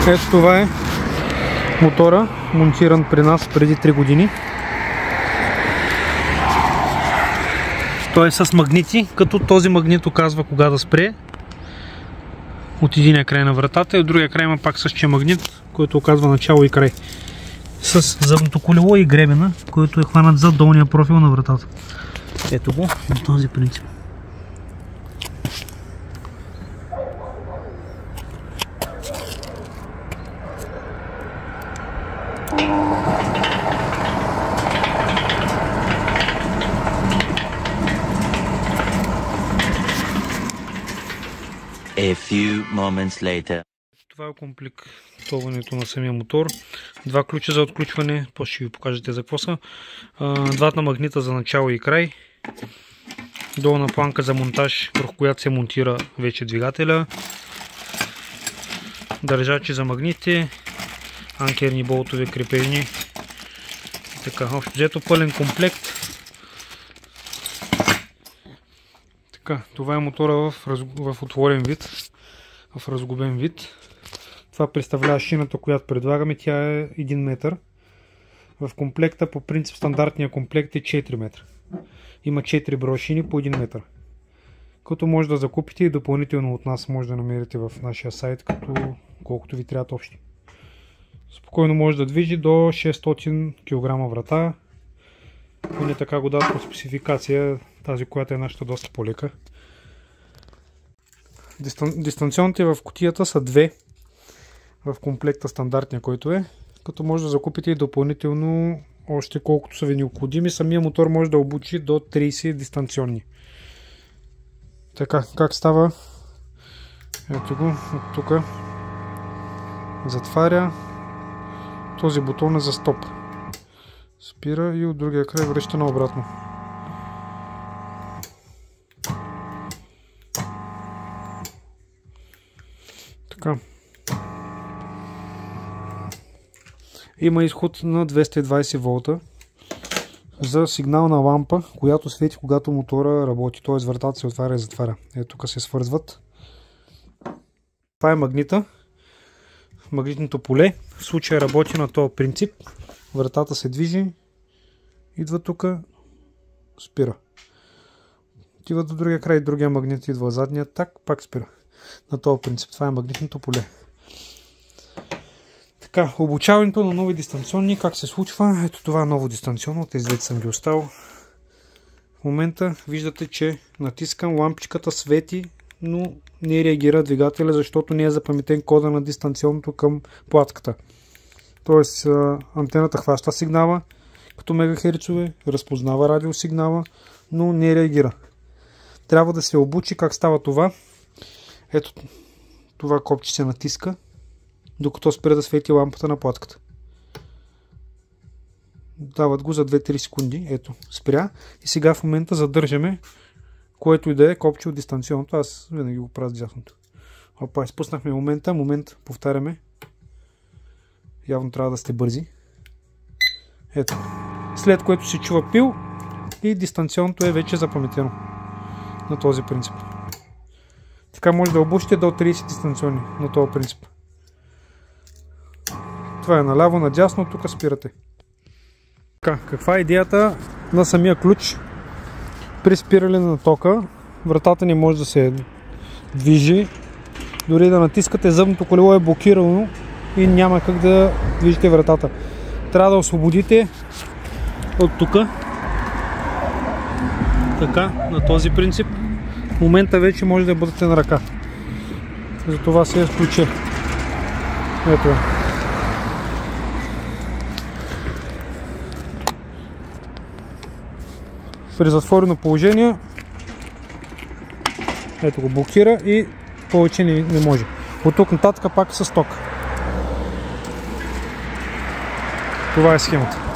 Ето това е мотора, монтиран при нас преди 3 години. Той е с магнити, като този магнит оказва кога да спре от единия край на вратата и от другия край има пак същия магнит, който оказва начало и край. С задното колело и гребена, който е хванат зад долния профил на вратата. Ето го, на този принцип. A few moments later. Това е комплектоването на самия мотор. Два ключа за отключване, после ще ви покажете за какво са. Двата магнита за начало и край. Долна планка за монтаж, върху която се монтира вече двигателя. Държачи за магнити, анкерни болтове, крепежни. Така, общо взето пълен комплект. Така, това е мотора в отворен вид, в разглобен вид. Това представлява шината, която предлагаме. Тя е 1 метър. В комплекта, по принцип, стандартния комплект е 4 метра. Има 4 броя шини по 1 метър. Като може да закупите и допълнително от нас може да намерите в нашия сайт, колкото ви трябват общи. Спокойно може да движи до 600 кг врата. Поне така го дадат по спецификация, тази, която е нашата доста по-лека. Дистанционните в кутията са две в комплекта стандартния, който е. Като може да закупите и допълнително още колкото са ви необходими. Самия мотор може да обучи до 30 дистанционни. Така, как става? Ето го, от тук затваря. Този бутон е за стоп. Спира и от другия край връща наобратно. Така. Има изход на 220 волта за сигнална лампа, която свети когато мотора работи, т.е. вратата се отваря и затваря. Ето тук се свързват. Това е магнита. Магнитното поле. В случая работи на този принцип. Вратата се движи, идва тук, спира. Отива до другия край, другия магнит идва задния, так, пак спира. На този принцип. Това е магнитното поле. Така, обучаването на нови дистанционни, как се случва? Ето това е ново дистанционно, тези двете съм ги оставил. В момента виждате, че натискам, лампичката свети, но не реагира двигателя, защото не е запаметен кода на дистанционното към платката. Тоест антената хваща сигнала като мегахерцове, разпознава радиосигнала, но не реагира. Трябва да се обучи как става това. Ето това копче се натиска, докато спре да свети лампата на платката. Дават го за 2-3 секунди. Ето, спря. И сега в момента задържаме, което и да е копче от дистанционното. Аз винаги го правя с дясното. Опа, изпуснахме момента. Момент, повтаряме. Явно трябва да сте бързи. Ето. След което се чува пил и дистанционното е вече запаметено на този принцип. Така може да обучите до 30 дистанционни на този принцип. Това е наляво, надясно, тук спирате. Така, каква е идеята на самия ключ? При спиране на тока вратата не може да се движи. Дори да натискате, зъбното колело е блокирано и няма как да движите вратата. Трябва да освободите от тук. Така, на този принцип. В момента вече може да бъдете на ръка. Затова се включи. Ето е. При затворено положение ето го, блокира и повече не може. От тук нататък пак с ток. Това е схемата.